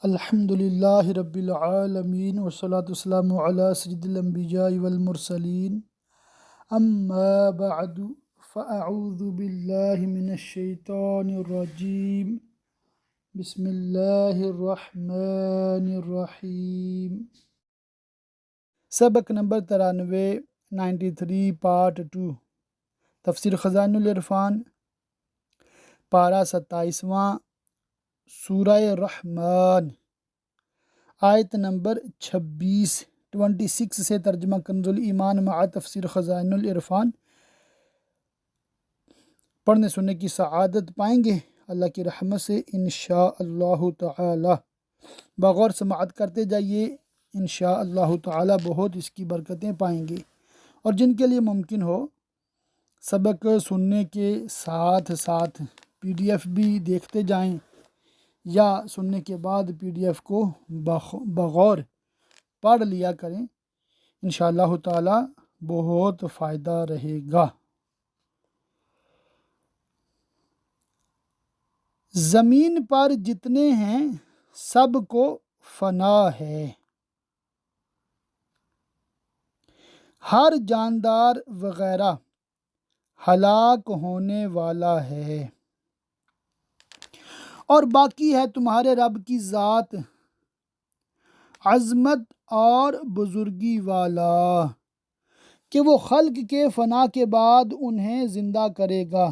الحمد للہ رب العالمین والصلاة والسلام علی سید الانبیاء والمرسلین اما بعد فاعوذ باللہ من الشیطان الرجیم بسم اللہ الرحمن الرحیم۔ سبق نمبر 93 پارٹ 2 تفسیر خزائن العرفان پارہ 27واں سورہ رحمان آیت نمبر 26 سے ترجمہ کنز الایمان مع تفسیر خزائن العرفان پڑھنے سننے کی سعادت پائیں گے اللہ کی رحمت سے انشاءاللہ تعالی۔ بغور سماعت کرتے جائیے، انشاءاللہ تعالی بہت اس کی برکتیں پائیں گے۔ اور جن کے لیے ممکن ہو سبق سننے کے ساتھ ساتھ PDF بھی دیکھتے جائیں یا سننے کے بعد PDF کو بغور پڑھ لیا کریں، انشاءاللہ تعالی بہت فائدہ رہے گا۔ زمین پر جتنے ہیں سب کو فنا ہے، ہر جاندار وغیرہ ہلاک ہونے والا ہے، اور باقی ہے تمہارے رب کی ذات عظمت اور بزرگی والا کہ وہ خلق کے فنا کے بعد انہیں زندہ کرے گا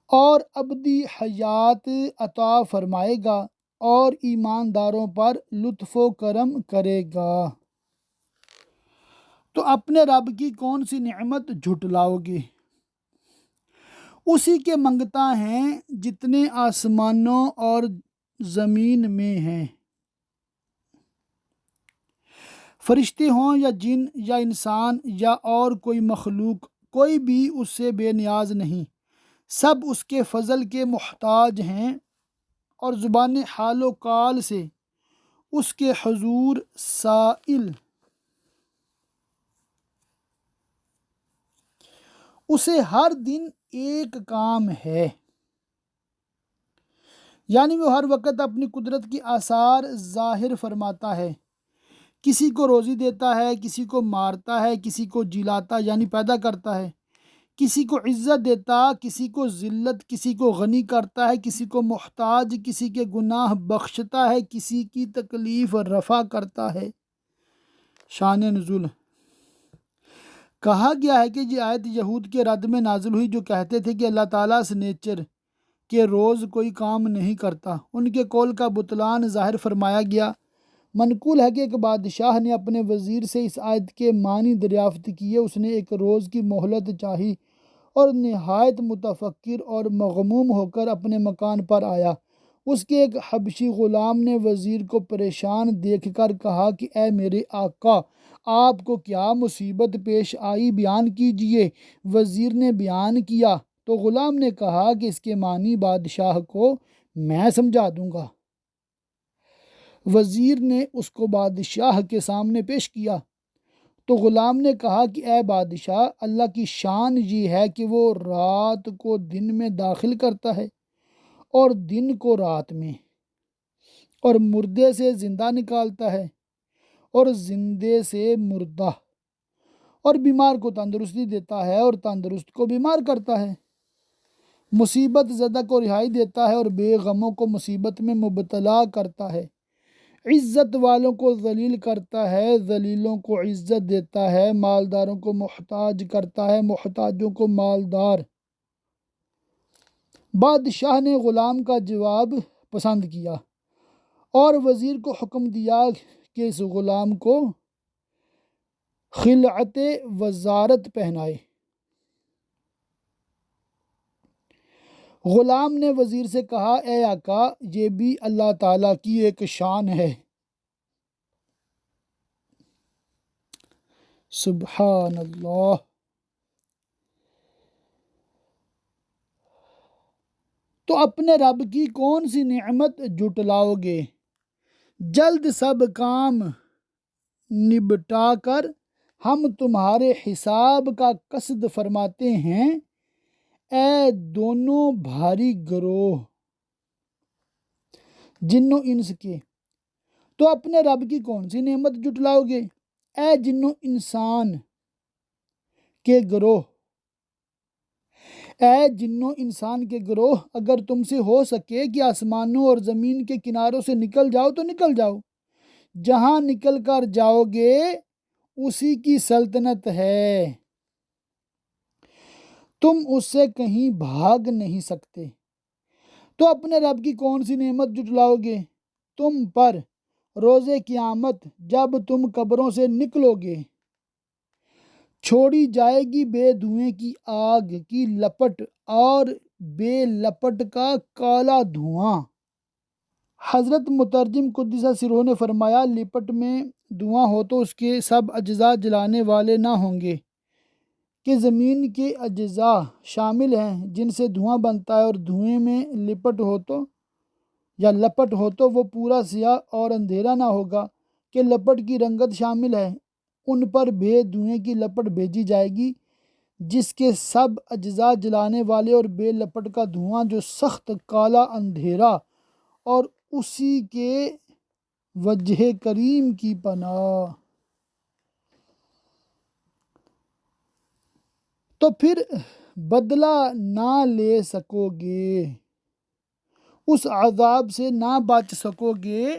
اور ابدی حیات عطا فرمائے گا اور ایمانداروں پر لطف و کرم کرے گا۔ تو اپنے رب کی کون سی نعمت جھٹلاؤ گے؟ اسی کے منگتا ہیں جتنے آسمانوں اور زمین میں ہیں، فرشتے ہوں یا جن یا انسان یا اور کوئی مخلوق، کوئی بھی اس سے بے نیاز نہیں، سب اس کے فضل کے محتاج ہیں اور زبان حال و قال سے اس کے حضور سائل۔ اسے ہر دن ایک کام ہے، یعنی وہ ہر وقت اپنی قدرت کی آثار ظاہر فرماتا ہے، کسی کو روزی دیتا ہے، کسی کو مارتا ہے، کسی کو جلاتا یعنی پیدا کرتا ہے، کسی کو عزت دیتا، کسی کو ذلت، کسی کو غنی کرتا ہے، کسی کو محتاج، کسی کے گناہ بخشتا ہے، کسی کی تکلیف رفع کرتا ہے۔ شان نزول کہا گیا ہے کہ یہ آیت یہود کے رد میں نازل ہوئی جو کہتے تھے کہ اللہ تعالیٰ سے نیچر کے روز کوئی کام نہیں کرتا۔ ان کے قول کا بطلان ظاہر فرمایا گیا۔ منقول ہے کہ ایک بادشاہ نے اپنے وزیر سے اس آیت کے معنی دریافت کیے۔ اس نے ایک روز کی مہلت چاہی اور نہایت متفکر اور مغموم ہو کر اپنے مکان پر آیا۔ اس کے ایک حبشی غلام نے وزیر کو پریشان دیکھ کر کہا کہ اے میرے آقا، آپ کو کیا مصیبت پیش آئی، بیان کیجئے۔ وزیر نے بیان کیا تو غلام نے کہا کہ اس کے معنی بادشاہ کو میں سمجھا دوں گا۔ وزیر نے اس کو بادشاہ کے سامنے پیش کیا تو غلام نے کہا کہ اے بادشاہ، اللہ کی شان یہ ہے کہ وہ رات کو دن میں داخل کرتا ہے اور دن کو رات میں، اور مردے سے زندہ نکالتا ہے اور زندے سے مردہ، اور بیمار کو تندرستی دیتا ہے اور تندرست کو بیمار کرتا ہے، مصیبت زدہ کو رہائی دیتا ہے اور بے غموں کو مصیبت میں مبتلا کرتا ہے، عزت والوں کو ذلیل کرتا ہے، ذلیلوں کو عزت دیتا ہے، مالداروں کو محتاج کرتا ہے، محتاجوں کو مالدار۔ بادشاہ نے غلام کا جواب پسند کیا اور وزیر کو حکم دیا کہ اس غلام کو خلعت وزارت پہنائے۔ غلام نے وزیر سے کہا اے آقا، یہ بھی اللہ تعالیٰ کی ایک شان ہے۔ سبحان اللہ۔ تو اپنے رب کی کون سی نعمت جھٹلاؤ گے؟ جلد سب کام نبٹا کر ہم تمہارے حساب کا قصد فرماتے ہیں، اے دونوں بھاری گروہ۔ جن و انس کے، تو اپنے رب کی کون سی نعمت جٹلاؤ گے؟ اے جن و انسان کے گروہ، اے جن و انسان کے گروہ، اگر تم سے ہو سکے کہ آسمانوں اور زمین کے کناروں سے نکل جاؤ تو نکل جاؤ، جہاں نکل کر جاؤ گے اسی کی سلطنت ہے، تم اس سے کہیں بھاگ نہیں سکتے۔ تو اپنے رب کی کون سی نعمت جٹلاؤ گے تم پر روز قیامت جب تم قبروں سے نکلو گے؟ چھوڑی جائے گی بے دھوئیں کی آگ کی لپٹ اور بے لپٹ کا کالا دھواں۔ حضرت مترجم قدس سرہ نے فرمایا، لپٹ میں دھواں ہو تو اس کے سب اجزاء جلانے والے نہ ہوں گے، کہ زمین کے اجزاء شامل ہیں جن سے دھواں بنتا ہے، اور دھوئیں میں لپٹ ہو تو یا لپٹ ہو تو وہ پورا سیاہ اور اندھیرا نہ ہوگا، کہ لپٹ کی رنگت شامل ہے، ان پر بے دھوئیں کی لپٹ بھیجی جائے گی جس کے سب اجزاء جلانے والے، اور بے لپٹ کا دھواں جو سخت کالا اندھیرا، اور اسی کے وجہ کریم کی پناہ۔ تو پھر بدلہ نہ لے سکو گے، اس عذاب سے نہ بچ سکو گے،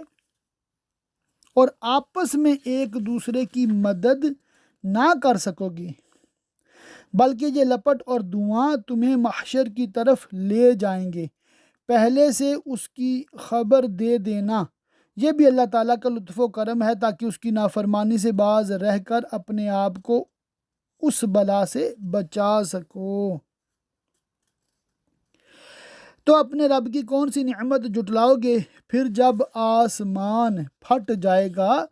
اور آپس میں ایک دوسرے کی مدد نہ کر سکو گے، بلکہ یہ لپٹ اور دھواں تمہیں محشر کی طرف لے جائیں گے۔ پہلے سے اس کی خبر دے دینا، یہ بھی اللہ تعالیٰ کا لطف و کرم ہے، تاکہ اس کی نافرمانی سے باز رہ کر اپنے آپ کو اس بلا سے بچا سکو۔ تو اپنے رب کی کون سی نعمت جٹلاؤ گے؟ پھر جب آسمان پھٹ جائے گا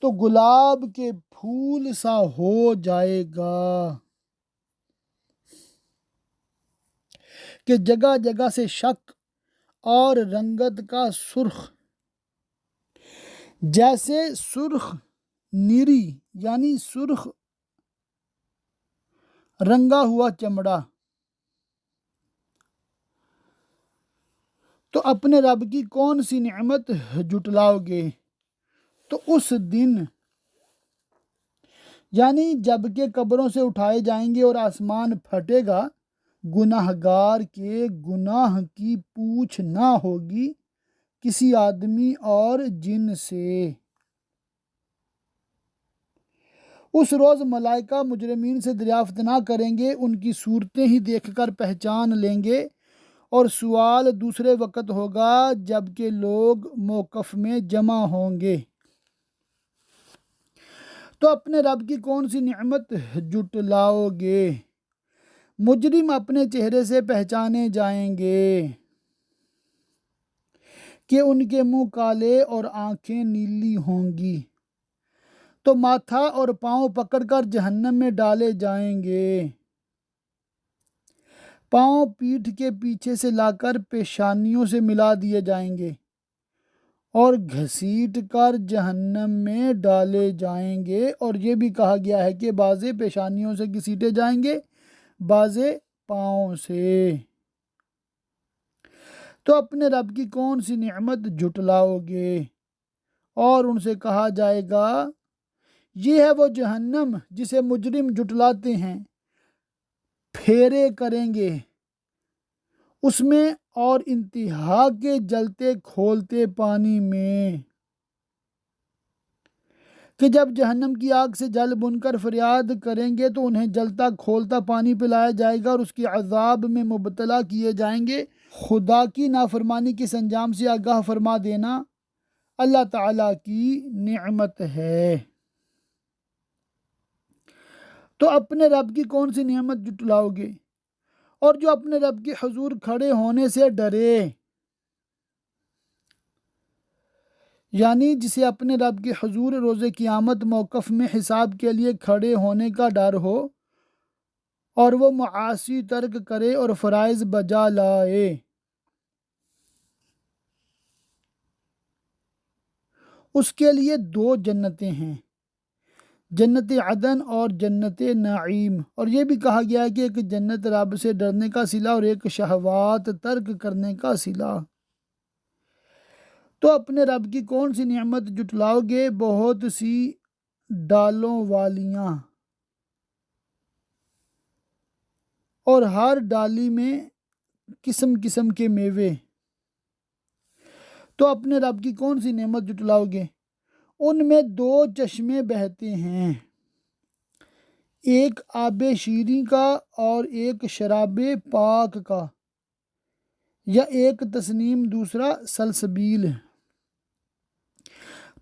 تو گلاب کے پھول سا ہو جائے گا، کہ جگہ جگہ سے شک اور رنگت کا سرخ، جیسے سرخ نیری یعنی سرخ رنگا ہوا چمڑا۔ تو اپنے رب کی کون سی نعمت جٹلاؤ گے؟ تو اس دن یعنی جب کہ قبروں سے اٹھائے جائیں گے اور آسمان پھٹے گا، گناہ گار کے گناہ کی پوچھ نہ ہوگی کسی آدمی اور جن سے۔ اس روز ملائکہ مجرمین سے دریافت نہ کریں گے، ان کی صورتیں ہی دیکھ کر پہچان لیں گے، اور سوال دوسرے وقت ہوگا جب کہ لوگ موقف میں جمع ہوں گے۔ تو اپنے رب کی کون سی نعمت جٹلاؤ گے؟ مجرم اپنے چہرے سے پہچانے جائیں گے کہ ان کے منہ کالے اور آنکھیں نیلی ہوں گی، تو ماتھا اور پاؤں پکڑ کر جہنم میں ڈالے جائیں گے، پاؤں پیٹھ کے پیچھے سے لا کر پیشانیوں سے ملا دیے جائیں گے، اور گھسیٹ کر جہنم میں ڈالے جائیں گے۔ اور یہ بھی کہا گیا ہے کہ بعضے پیشانیوں سے گھسیٹے جائیں گے، بعضے پاؤں سے۔ تو اپنے رب کی کون سی نعمت جٹلاؤ گے؟ اور ان سے کہا جائے گا، یہ ہے وہ جہنم جسے مجرم جٹلاتے ہیں، پھیرے کریں گے اس میں اور انتہا کے جلتے کھولتے پانی میں، کہ جب جہنم کی آگ سے جل بن کر فریاد کریں گے تو انہیں جلتا کھولتا پانی پلایا جائے گا اور اس کے عذاب میں مبتلا کیے جائیں گے۔ خدا کی نافرمانی کس انجام سے آگاہ فرما دینا اللہ تعالیٰ کی نعمت ہے۔ تو اپنے رب کی کون سی نعمت جٹلاؤ گے؟ اور جو اپنے رب کے حضور کھڑے ہونے سے ڈرے، یعنی جسے اپنے رب کے حضور روز قیامت موقف میں حساب کے لیے کھڑے ہونے کا ڈر ہو، اور وہ معاصی ترک کرے اور فرائض بجا لائے، اس کے لیے دو جنتیں ہیں، جنت عدن اور جنت نعیم۔ اور یہ بھی کہا گیا ہے کہ ایک جنت رب سے ڈرنے کا صلہ اور ایک شہوات ترک کرنے کا صلہ۔ تو اپنے رب کی کون سی نعمت جٹلاؤ گے؟ بہت سی ڈالوں والیاں اور ہر ڈالی میں قسم قسم کے میوے۔ تو اپنے رب کی کون سی نعمت جٹلاؤ گے؟ ان میں 2 چشمے بہتے ہیں، ایک آب شیریں کا اور ایک شراب پاک کا، یا ایک تسنیم دوسرا سلسبیل۔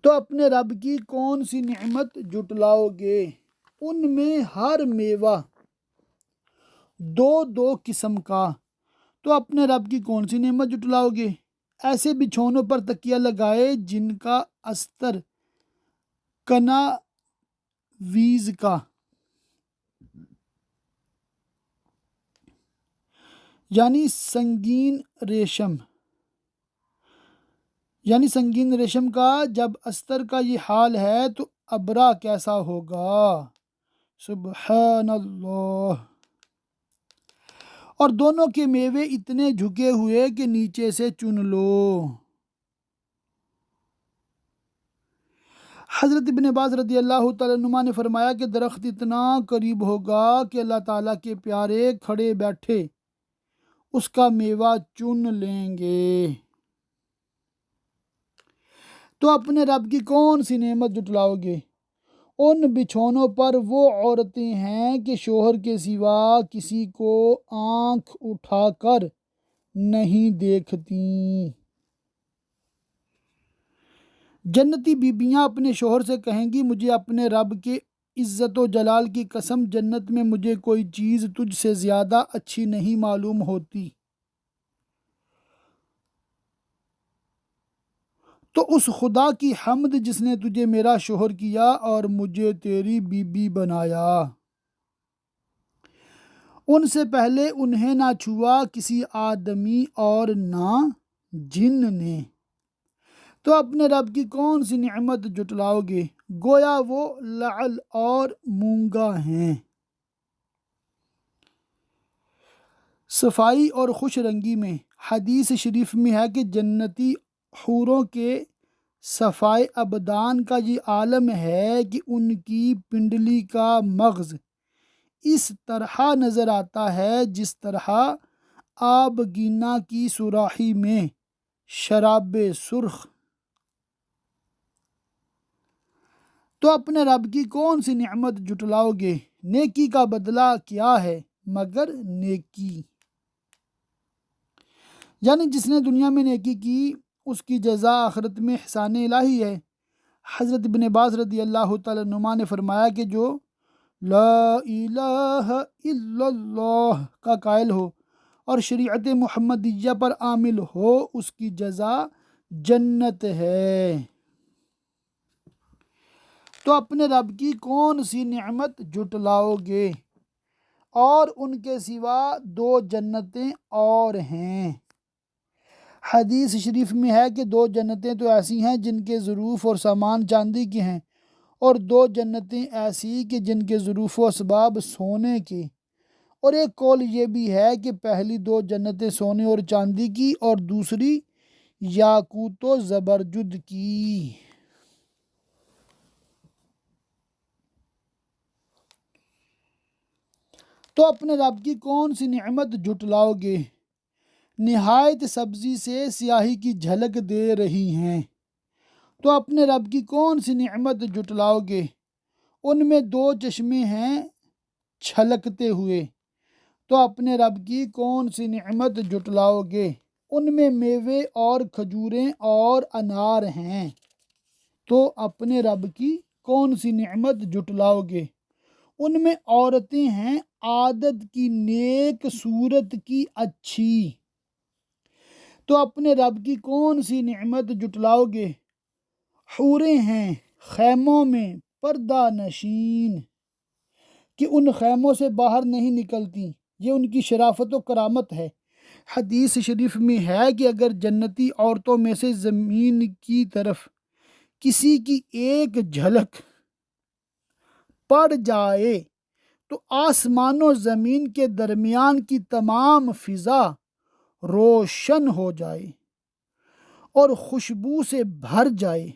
تو اپنے رب کی کون سی نعمت جٹلاؤ گے؟ ان میں ہر میوہ 2 قسم کا۔ تو اپنے رب کی کون سی نعمت جٹلاؤ گے؟ ایسے بچھونوں پر تکیہ لگائے جن کا استر کنا ویز کا یعنی سنگین ریشم کا۔ جب استر کا یہ حال ہے تو ابرا کیسا ہوگا؟ سبحان اللہ۔ اور دونوں کے میوے اتنے جھکے ہوئے کہ نیچے سے چن لو۔ حضرت ابن عباس رضی اللہ تعالیٰ عنہما نے فرمایا کہ درخت اتنا قریب ہوگا کہ اللہ تعالیٰ کے پیارے کھڑے بیٹھے اس کا میوہ چن لیں گے۔ تو اپنے رب کی کون سی نعمت جٹلاؤ گے؟ ان بچھونوں پر وہ عورتیں ہیں کہ شوہر کے سوا کسی کو آنکھ اٹھا کر نہیں دیکھتیں۔ جنتی بیبیاں اپنے شوہر سے کہیں گی مجھے اپنے رب کے عزت و جلال کی قسم جنت میں مجھے کوئی چیز تجھ سے زیادہ اچھی نہیں معلوم ہوتی۔ تو اس خدا کی حمد جس نے تجھے میرا شوہر کیا اور مجھے تیری بیوی بنایا۔ ان سے پہلے انہیں نہ چھوا کسی آدمی اور نہ جن نے۔ تو اپنے رب کی کون سی نعمت جٹلاؤ گے؟ گویا وہ لعل اور مونگا ہیں۔ صفائی اور خوش رنگی میں حدیث شریف میں ہے کہ جنتی حوروں کے صفائے ابدان کا یہ عالم ہے کہ ان کی پنڈلی کا مغز اس طرح نظر آتا ہے جس طرح آبگینہ کی سوراخی میں شراب سرخ۔ تو اپنے رب کی کون سی نعمت جٹلاؤ گے؟ نیکی کا بدلہ کیا ہے مگر نیکی، یعنی جس نے دنیا میں نیکی کی اس کی جزا آخرت میں احسان الہی ہے۔ حضرت ابن عباس رضی اللہ تعالیٰ عنہما نے فرمایا کہ جو لا الہ الا اللہ کا قائل ہو اور شریعت محمدیہ پر عامل ہو اس کی جزا جنت ہے۔ تو اپنے رب کی کون سی نعمت جٹلاؤ گے؟ اور ان کے سوا 2 جنتیں اور ہیں۔ حدیث شریف میں ہے کہ 2 جنتیں تو ایسی ہیں جن کے ظروف اور سامان چاندی کے ہیں، اور 2 جنتیں ایسی کہ جن کے ظروف و اسباب سونے کے۔ اور ایک قول یہ بھی ہے کہ پہلی 2 جنتیں سونے اور چاندی کی اور دوسری یاقوت و زبرجد کی۔ تو اپنے رب کی کون سی نعمت جٹلاؤ گے؟ نہایت سبزی سے سیاہی کی جھلک دے رہی ہیں۔ تو اپنے رب کی کون سی نعمت جٹلاؤ گے؟ ان میں 2 چشمے ہیں چھلکتے ہوئے۔ تو اپنے رب کی کون سی نعمت جٹلاؤ گے؟ ان میں میوے اور کھجوریں اور انار ہیں۔ تو اپنے رب کی کون سی نعمت جٹلاؤ گے؟ ان میں عورتیں ہیں عادت کی نیک صورت کی اچھی۔ تو اپنے رب کی کون سی نعمت جٹلاؤ گے؟ حوریں ہیں خیموں میں پردہ نشین کہ ان خیموں سے باہر نہیں نکلتی، یہ ان کی شرافت و کرامت ہے۔ حدیث شریف میں ہے کہ اگر جنتی عورتوں میں سے زمین کی طرف کسی کی ایک جھلک پڑ جائے تو آسمان و زمین کے درمیان کی تمام فضا روشن ہو جائے، اور خوشبو سے بھر جائے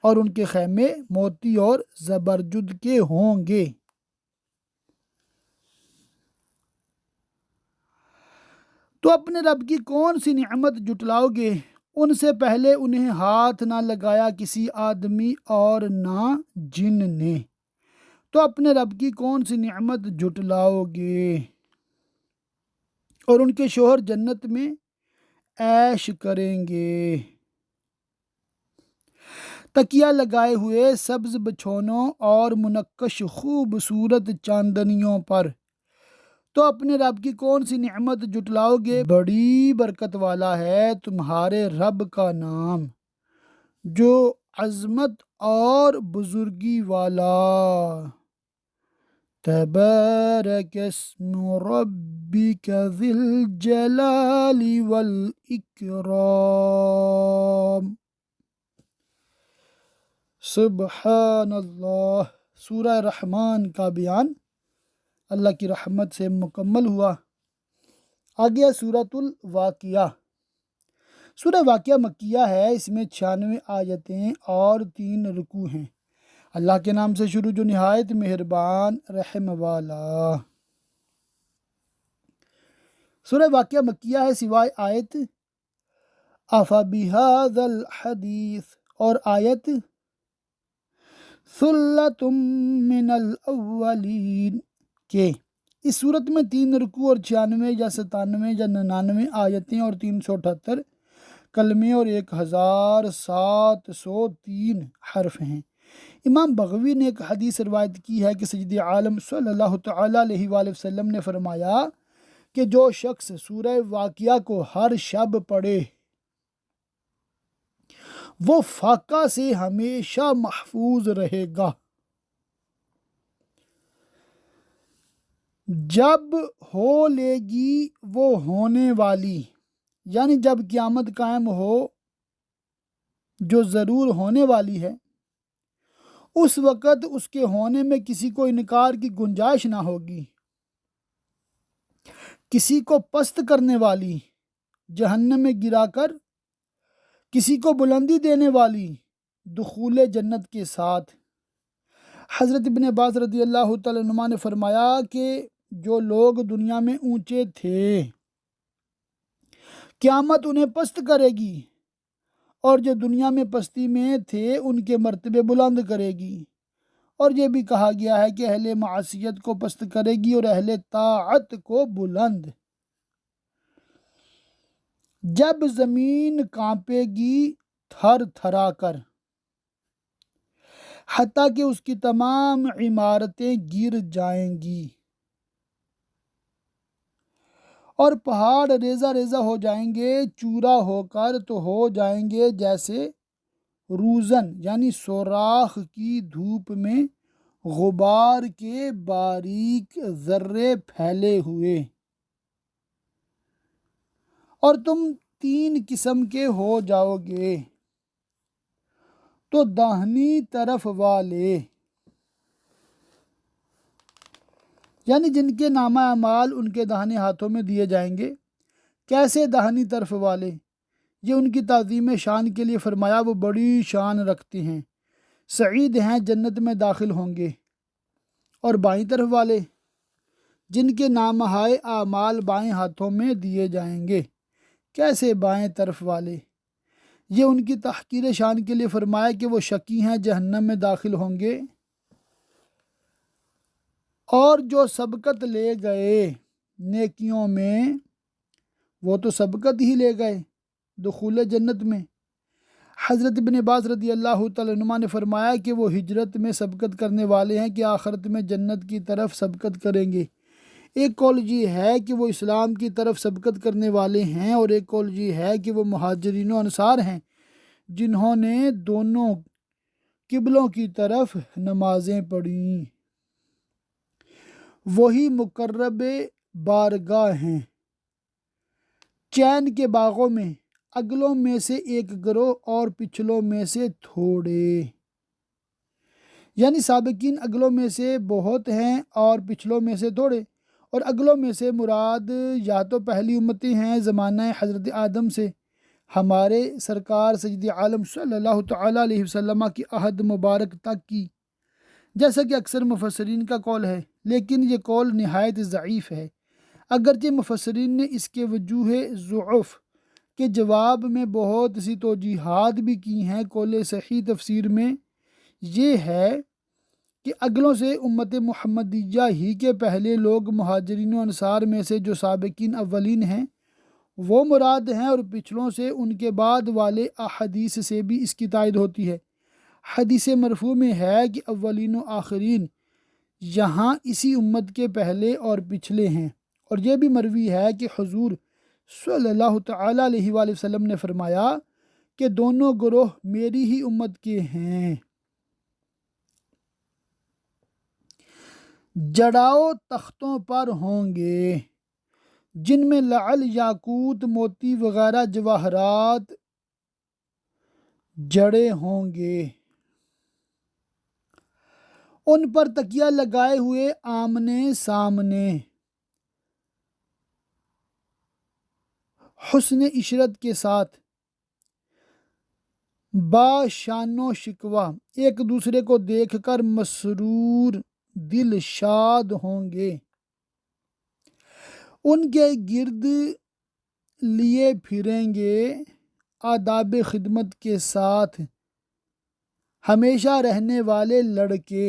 اور ان کے خیمے موتی اور زبرجد کے ہوں گے۔ تو اپنے رب کی کون سی نعمت جٹلاؤ گے؟ ان سے پہلے انہیں ہاتھ نہ لگایا کسی آدمی اور نہ جن نے۔ تو اپنے رب کی کون سی نعمت جٹلاؤ گے؟ اور ان کے شوہر جنت میں عیش کریں گے، تکیہ لگائے ہوئے سبز بچھونوں اور منقش خوبصورت چاندنیوں پر۔ تو اپنے رب کی کون سی نعمت جٹلاؤ گے؟ بڑی برکت والا ہے تمہارے رب کا نام، جو عظمت اور بزرگی والا۔ تبارک اسم ربک ذی الجلال والاکرام۔ سبحان اللہ۔ سورہ رحمان کا بیان اللہ کی رحمت سے مکمل ہوا۔ آگیا سورۃ الواقعہ۔ سورہ واقعہ مکیہ ہے، اس میں 96 آیتیں اور 3 رکوع ہیں۔ اللہ کے نام سے شروع جو نہایت مہربان رحم والا۔ سورہ واقعہ مکیہ ہے سوائے آیت افبہذا الحدیث اور آیت ثلۃ من الاولین کے۔ اس صورت میں 3 رکوع اور 96 یا 97 یا 99 آیتیں اور 378 کلمے اور 1703 حرف ہیں۔ امام بغوی نے ایک حدیث روایت کی ہے کہ سید عالم صلی اللہ تعالیٰ علیہ وآلہ وسلم نے فرمایا کہ جو شخص سورہ واقعہ کو ہر شب پڑھے وہ فاقہ سے ہمیشہ محفوظ رہے گا۔ جب ہو لے گی وہ ہونے والی، یعنی جب قیامت قائم ہو جو ضرور ہونے والی ہے، اس وقت اس کے ہونے میں کسی کو انکار کی گنجائش نہ ہوگی۔ کسی کو پست کرنے والی، جہنم میں گرا کر کسی کو بلندی دینے والی، دخول جنت کے ساتھ۔ حضرت ابن عباس رضی اللہ تعالیٰ عنہ نے فرمایا کہ جو لوگ دنیا میں اونچے تھے قیامت انہیں پست کرے گی، اور جو دنیا میں پستی میں تھے ان کے مرتبے بلند کرے گی۔ اور یہ بھی کہا گیا ہے کہ اہل معصیت کو پست کرے گی اور اہل طاعت کو بلند۔ جب زمین کانپے گی تھر تھرا کر، حتیٰ کہ اس کی تمام عمارتیں گر جائیں گی، اور پہاڑ ریزہ ریزہ ہو جائیں گے، چورا ہو کر تو ہو جائیں گے جیسے روزن یعنی سوراخ کی دھوپ میں غبار کے باریک ذرے پھیلے ہوئے۔ اور تم 3 قسم کے ہو جاؤ گے۔ تو داہنی طرف والے، یعنی جن کے نامہ اعمال ان کے داہنے ہاتھوں میں دیے جائیں گے۔ کیسے داہنی طرف والے؟ یہ ان کی تعظیم شان کے لیے فرمایا وہ بڑی شان رکھتے ہیں، سعید ہیں، جنت میں داخل ہوں گے۔ اور بائیں طرف والے، جن کے نامہ اعمال بائیں ہاتھوں میں دیے جائیں گے۔ کیسے بائیں طرف والے؟ یہ ان کی تحقیر شان کے لیے فرمایا کہ وہ شقی ہیں، جہنم میں داخل ہوں گے۔ اور جو سبقت لے گئے نیکیوں میں وہ تو سبقت ہی لے گئے دخول جنت میں۔ حضرت ابن عباس رضی اللہ تعالیٰ عنہ نے فرمایا کہ وہ ہجرت میں سبقت کرنے والے ہیں کہ آخرت میں جنت کی طرف سبقت کریں گے۔ ایک قول یہ ہے کہ وہ اسلام کی طرف سبقت کرنے والے ہیں، اور ایک قول یہ ہے کہ وہ مہاجرین و انصار ہیں جنہوں نے دونوں قبلوں کی طرف نمازیں پڑھیں۔ وہی مقرب بارگاہ ہیں چین کے باغوں میں، اگلوں میں سے ایک گروہ اور پچھلوں میں سے تھوڑے، یعنی سابقین اگلوں میں سے بہت ہیں اور پچھلوں میں سے تھوڑے۔ اور اگلوں میں سے مراد یا تو پہلی امتیں ہیں زمانہ حضرت آدم سے، ہمارے سرکار سید عالم صلی اللہ تعالیٰ علیہ وسلم کی عہد مبارک تک کی، جیسا کہ اکثر مفسرین کا قول ہے، لیکن یہ قول نہایت ضعیف ہے۔ اگرچہ مفسرین نے اس کے وجوہ ضعف کے جواب میں بہت سی توجیحات بھی کی ہیں۔ قول صحیح تفسیر میں یہ ہے کہ اگلوں سے امت محمدیہ ہی کے پہلے لوگ مہاجرین و انصار میں سے جو سابقین اولین ہیں وہ مراد ہیں، اور پچھلوں سے ان کے بعد والے احادیث سے بھی اس کی تائید ہوتی ہے۔ حدیث مرفوع میں ہے کہ اولین و آخرین یہاں اسی امت کے پہلے اور پچھلے ہیں، اور یہ بھی مروی ہے کہ حضور صلی اللہ تعالیٰ علیہ وآلہ وسلم نے فرمایا کہ دونوں گروہ میری ہی امت کے ہیں۔ جڑاؤ تختوں پر ہوں گے جن میں لعل، یاقوت، موتی وغیرہ جواہرات جڑے ہوں گے، ان پر تکیہ لگائے ہوئے آمنے سامنے حسن عشرت کے ساتھ با شان و شکوہ ایک دوسرے کو دیکھ کر مسرور دل شاد ہوں گے، ان کے گرد لیے پھریں گے آداب خدمت کے ساتھ ہمیشہ رہنے والے لڑکے،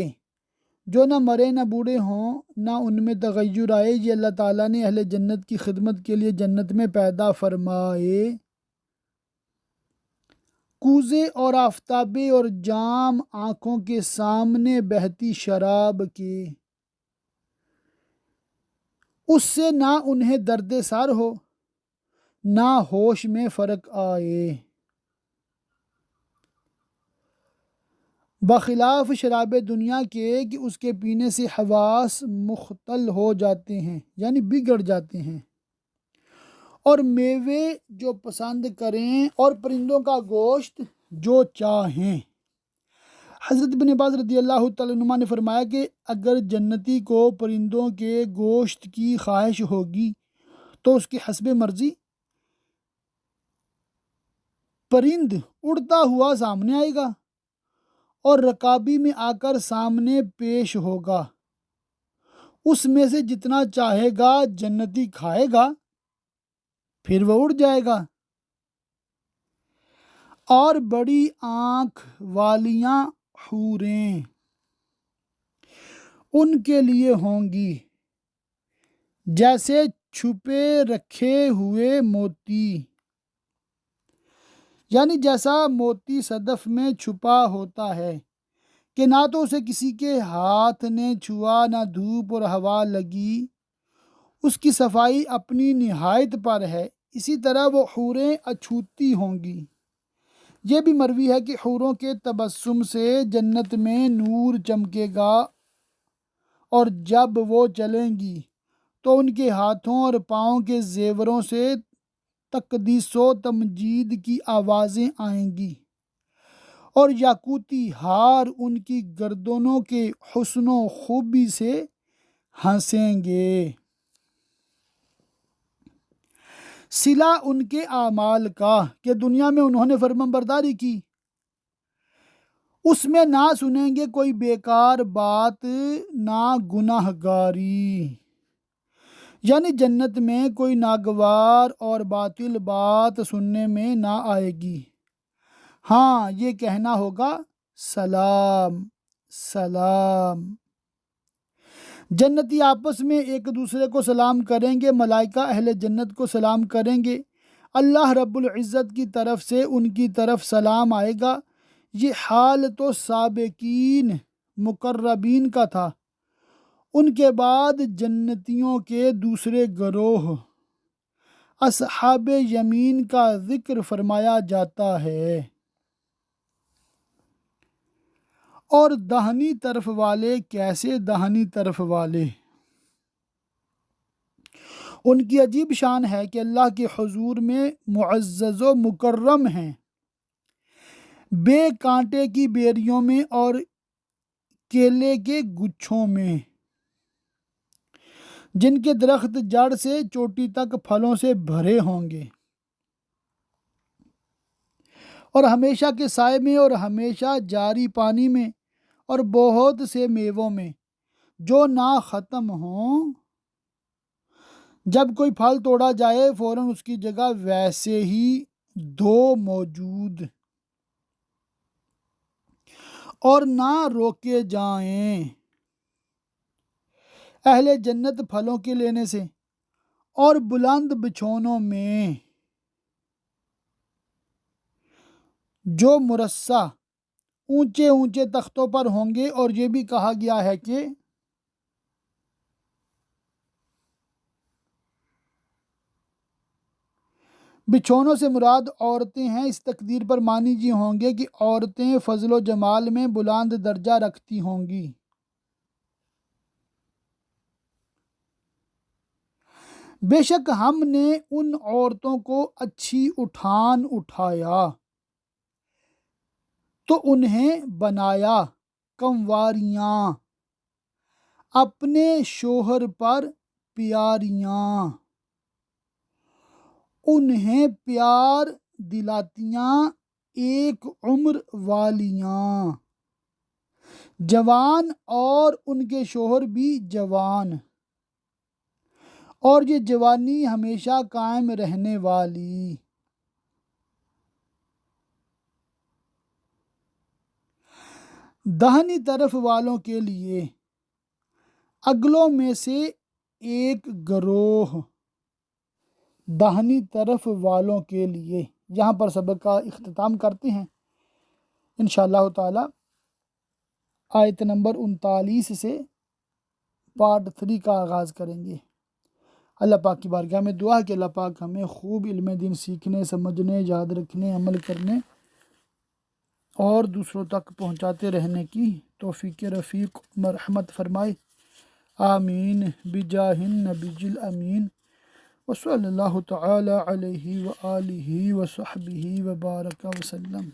جو نہ مرے نہ بوڑھے ہوں، نہ ان میں تغیر آئے۔ یہ اللہ تعالیٰ نے اہل جنت کی خدمت کے لیے جنت میں پیدا فرمائے۔ کوزے اور آفتابے اور جام آنکھوں کے سامنے بہتی شراب کے، اس سے نہ انہیں درد سر ہو نہ ہوش میں فرق آئے، بخلاف شراب دنیا کے کہ اس کے پینے سے حواس مختل ہو جاتے ہیں، یعنی بگڑ جاتے ہیں، اور میوے جو پسند کریں اور پرندوں کا گوشت جو چاہیں۔ حضرت ابن عباس رضی اللہ تعالیٰ عنہما نے فرمایا کہ اگر جنتی کو پرندوں کے گوشت کی خواہش ہوگی تو اس کی حسب مرضی پرند اڑتا ہوا سامنے آئے گا اور رکابی میں آ کر سامنے پیش ہوگا، اس میں سے جتنا چاہے گا جنتی کھائے گا، پھر وہ اڑ جائے گا، اور بڑی آنکھ والیاں حوریں ان کے لیے ہوں گی جیسے چھپے رکھے ہوئے موتی، یعنی جیسا موتی صدف میں چھپا ہوتا ہے کہ نہ تو اسے کسی کے ہاتھ نے چھوا نہ دھوپ اور ہوا لگی، اس کی صفائی اپنی نہایت پر ہے، اسی طرح وہ حوریں اچھوتی ہوں گی۔ یہ بھی مروی ہے کہ حوروں کے تبسم سے جنت میں نور چمکے گا، اور جب وہ چلیں گی تو ان کے ہاتھوں اور پاؤں کے زیوروں سے تقدیس و تمجید کی آوازیں آئیں گی، اور یاقوتی ہار ان کی گردنوں کے حسن و خوبی سے ہنسیں گے۔ صلہ ان کے اعمال کا کہ دنیا میں انہوں نے فرمانبرداری کی، اس میں نہ سنیں گے کوئی بیکار بات نہ گناہ گاری، یعنی جنت میں کوئی ناگوار اور باطل بات سننے میں نہ آئے گی۔ ہاں، یہ کہنا ہوگا سلام سلام۔ جنتی آپس میں ایک دوسرے کو سلام کریں گے، ملائکہ اہل جنت کو سلام کریں گے، اللہ رب العزت کی طرف سے ان کی طرف سلام آئے گا۔ یہ حال تو سابقین مقربین کا تھا۔ ان کے بعد جنتیوں کے دوسرے گروہ اصحاب یمین کا ذکر فرمایا جاتا ہے، اور داہنی طرف والے کیسے داہنی طرف والے؟ ان کی عجیب شان ہے کہ اللہ کے حضور میں معزز و مکرم ہیں، بے کانٹے کی بیریوں میں اور کیلے کے گچھوں میں، جن کے درخت جڑ سے چوٹی تک پھلوں سے بھرے ہوں گے۔ اور ہمیشہ کے سائے میں اور ہمیشہ جاری پانی میں اور بہت سے میووں میں جو نہ ختم ہوں۔ جب کوئی پھل توڑا جائے فوراً اس کی جگہ ویسے ہی دو موجود اور نہ روکے جائیں۔ اہل جنت پھلوں کے لینے سے اور بلند بچھونوں میں جو مرصع اونچے اونچے تختوں پر ہوں گے، اور یہ بھی کہا گیا ہے کہ بچھونوں سے مراد عورتیں ہیں۔ اس تقدیر پر مانی جی ہوں گے کہ عورتیں فضل و جمال میں بلند درجہ رکھتی ہوں گی۔ بے شک ہم نے ان عورتوں کو اچھی اٹھان اٹھایا تو انہیں بنایا کمواریاں اپنے شوہر پر پیاریاں، انہیں پیار دلاتیاں ایک عمر والیاں، جوان اور ان کے شوہر بھی جوان، اور یہ جوانی ہمیشہ قائم رہنے والی۔ داہنی طرف والوں کے لیے اگلوں میں سے ایک گروہ، داہنی طرف والوں کے لیے۔ یہاں پر سبق کا اختتام کرتے ہیں انشاءاللہ تعالی۔ آیت نمبر 39 سے پارٹ 3 کا آغاز کریں گے۔ اللہ پاک کی بارگاہ میں دعا ہے کہ اللہ پاک ہمیں خوب علم دین سیکھنے، سمجھنے، یاد رکھنے، عمل کرنے اور دوسروں تک پہنچاتے رہنے کی توفیق رفیق مرحمت فرمائے، آمین بجاہ النبی الامین، وصلی اللہ تعالی علیہ وآلہ وصحبہ وبارک وسلم۔